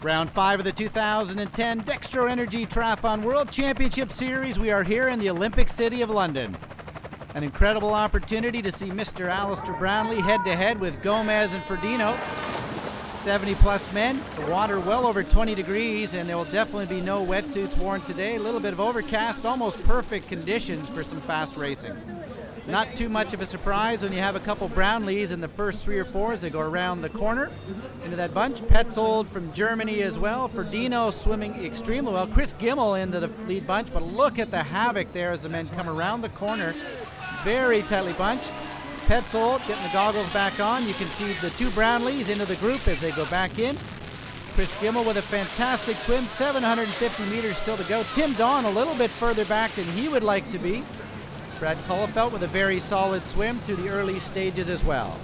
Round 5 of the 2010 Dextro Energy Triathlon World Championship Series. We are here in the Olympic city of London. An incredible opportunity to see Mr. Alistair Brownlee head-to-head with Gomez and Ferdinand. 70-plus men, the water well over 20 degrees, and there will definitely be no wetsuits worn today. A little bit of overcast, almost perfect conditions for some fast racing. Not too much of a surprise when you have a couple Brownlees in the first 3 or 4 as they go around the corner into that bunch. Petzold from Germany as well. Ferdinand swimming extremely well. Chris Gimmel into the lead bunch, but look at the havoc there as the men come around the corner. Very tightly bunched. Petzold getting the goggles back on. You can see the 2 Brownlees into the group as they go back in. Chris Gimmel with a fantastic swim, 750 meters still to go. Tim Don a little bit further back than he would like to be. Brad Kullefelt with a very solid swim through the early stages as well.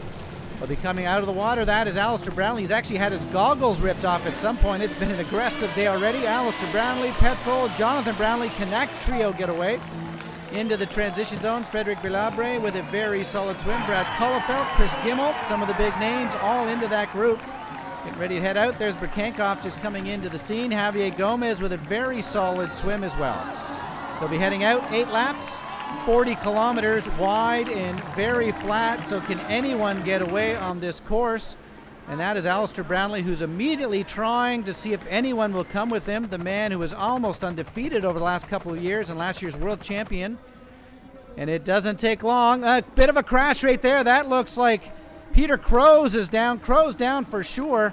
He'll be coming out of the water. That is Alistair Brownlee. He's actually had his goggles ripped off at some point. It's been an aggressive day already. Alistair Brownlee, Petzold, Jonathan Brownlee can that trio get away. Into the transition zone, Frederic Belabre with a very solid swim. Brad Kullefelt, Chris Gimmel, some of the big names all into that group. Getting ready to head out. There's Berkankov just coming into the scene. Javier Gomez with a very solid swim as well. They'll be heading out 8 laps. 40 kilometers wide and very flat, so can anyone get away on this course? And that is Alistair Brownlee, who's immediately trying to see if anyone will come with him, the man who was almost undefeated over the last couple of years and last year's world champion. And it doesn't take long. A bit of a crash right there. That looks like Peter Kroes is down. Kroes down for sure.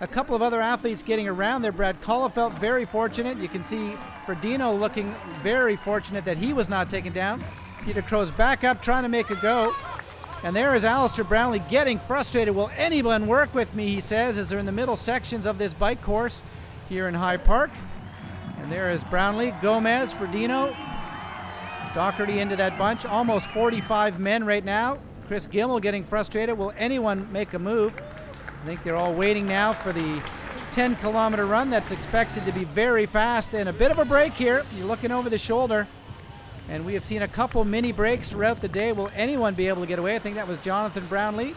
A couple of other athletes getting around there. Brad Kullefelt very fortunate. You can see Ferdinand looking very fortunate that he was not taken down. Peter Kroes back up trying to make a go. And there is Alistair Brownlee getting frustrated. Will anyone work with me, he says, as they're in the middle sections of this bike course here in Hyde Park. And there is Brownlee, Gomez, Ferdinand, Doherty into that bunch. Almost 45 men right now. Chris Gimmel getting frustrated. Will anyone make a move? I think they're all waiting now for the 10-kilometer run that's expected to be very fast, and a bit of a break here. You're looking over the shoulder, and we have seen a couple mini breaks throughout the day. Will anyone be able to get away? I think that was Jonathan Brownlee.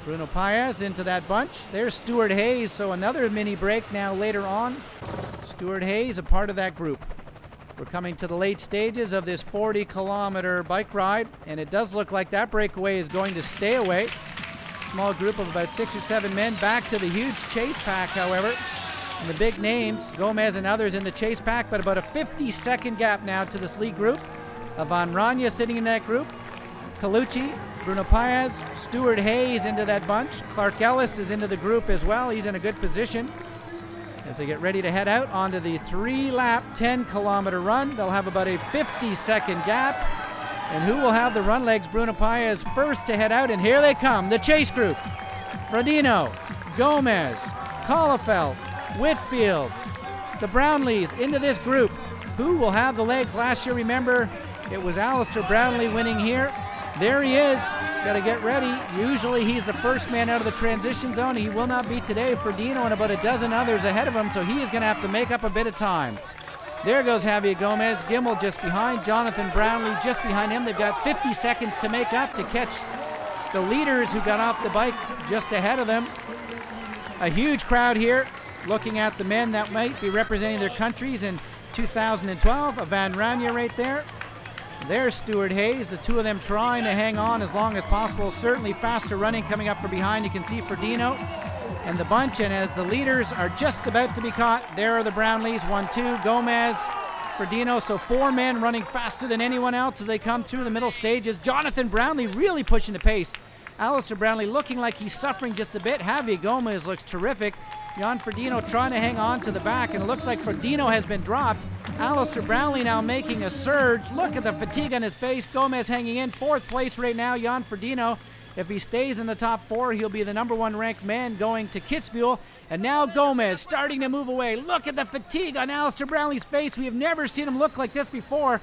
Bruno Paes into that bunch. There's Stuart Hayes, so another mini break now later on. Stuart Hayes, a part of that group. We're coming to the late stages of this 40-kilometer bike ride, and it does look like that breakaway is going to stay away. Small group of about 6 or 7 men back to the huge chase pack, however. And the big names, Gomez and others in the chase pack, but about a 50-second gap now to this lead group. Van Ranja sitting in that group. Colucci, Bruno Paes, Stuart Hayes into that bunch. Clark Ellis is into the group as well. He's in a good position as they get ready to head out onto the 3-lap, 10-kilometer run. They'll have about a 50-second gap. And who will have the run legs? Bruno Paes first to head out, and here they come, the chase group. Ferdinand, Gomez, Kullefelt, Whitfield, the Brownlees into this group. Who will have the legs? Last year, remember, it was Alistair Brownlee winning here. There he is. Got to get ready. Usually he's the first man out of the transition zone. He will not be today. Ferdinand and about a dozen others ahead of him, so he is going to have to make up a bit of time. There goes Javier Gomez. Gimmel just behind. Jonathan Brownlee just behind him. They've got 50 seconds to make up to catch the leaders who got off the bike just ahead of them. A huge crowd here looking at the men that might be representing their countries in 2012. A Van Ranja right there. There's Stuart Hayes. The 2 of them trying to hang on as long as possible. Certainly faster running coming up from behind. You can see Ferdinand and the bunch, and as the leaders are just about to be caught, there are the Brownlees, 1, 2, Gomez, Ferdinand, so 4 men running faster than anyone else as they come through the middle stages. Jonathan Brownlee really pushing the pace. Alistair Brownlee looking like he's suffering just a bit. Javier Gomez looks terrific. Jan Ferdinand trying to hang on to the back, and it looks like Ferdinand has been dropped. Alistair Brownlee now making a surge. Look at the fatigue on his face. Gomez hanging in 4th place right now. Jan Ferdinand, if he stays in the top 4, he'll be the #1 ranked man going to Kitzbühel. And now Gomez starting to move away. Look at the fatigue on Alistair Brownlee's face. We have never seen him look like this before.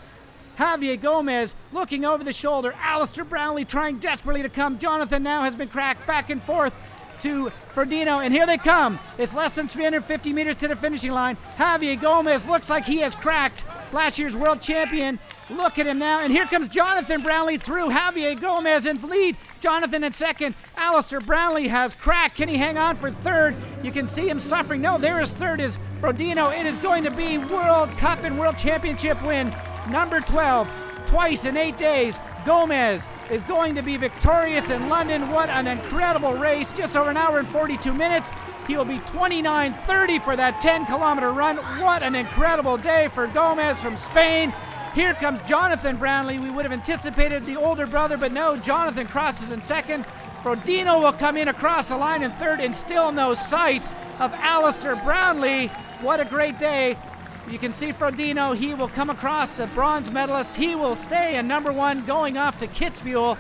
Javier Gomez looking over the shoulder. Alistair Brownlee trying desperately to come. Jonathan now has been cracked back and forth to Ferdinand, and here they come. It's less than 350 meters to the finishing line. Javier Gomez looks like he has cracked last year's world champion. Look at him now, and here comes Jonathan Brownlee through. Javier Gomez in lead. Jonathan in second. Alistair Brownlee has cracked. Can he hang on for third? You can see him suffering. No, there is third is Frodeno. It is going to be World Cup and World Championship win number 12. Twice in 8 days. Gomez is going to be victorious in London. What an incredible race. Just over an hour and 42 minutes. He will be 29:30 for that 10-kilometer run. What an incredible day for Gomez from Spain. Here comes Jonathan Brownlee. We would have anticipated the older brother, but no, Jonathan crosses in second. Frodeno will come in across the line in third, and still no sight of Alistair Brownlee. What a great day. You can see Frodeno, he will come across the bronze medalist. He will stay in number 1 going off to Kitzbühel.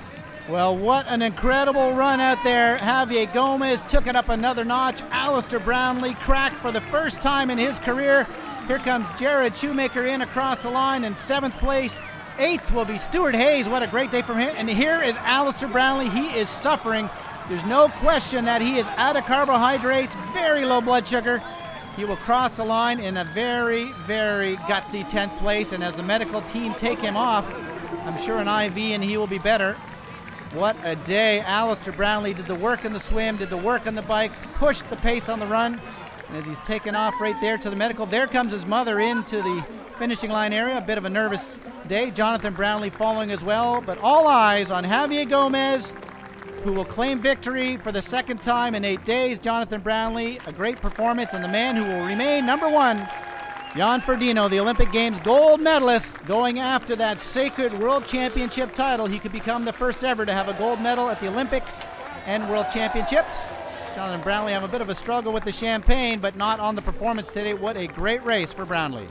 Well, what an incredible run out there. Javier Gomez took it up another notch. Alistair Brownlee cracked for the first time in his career. Here comes Jared Shoemaker in across the line in 7th place. 8th will be Stuart Hayes. What a great day from him. And here is Alistair Brownlee. He is suffering. There's no question that he is out of carbohydrates, very low blood sugar. He will cross the line in a very, very gutsy 10th place, and as the medical team take him off, I'm sure an IV and he will be better. What a day. Alistair Brownlee did the work in the swim, did the work on the bike, pushed the pace on the run, and as he's taken off right there to the medical, there comes his mother into the finishing line area. A bit of a nervous day. Jonathan Brownlee following as well, but all eyes on Javier Gomez, who will claim victory for the second time in 8 days. Jonathan Brownlee, a great performance, and the man who will remain number 1, Jan Frodeno, the Olympic Games gold medalist, going after that sacred World Championship title. He could become the first ever to have a gold medal at the Olympics and World Championships. Jonathan Brownlee have a bit of a struggle with the champagne, but not on the performance today. What a great race for Brownlee.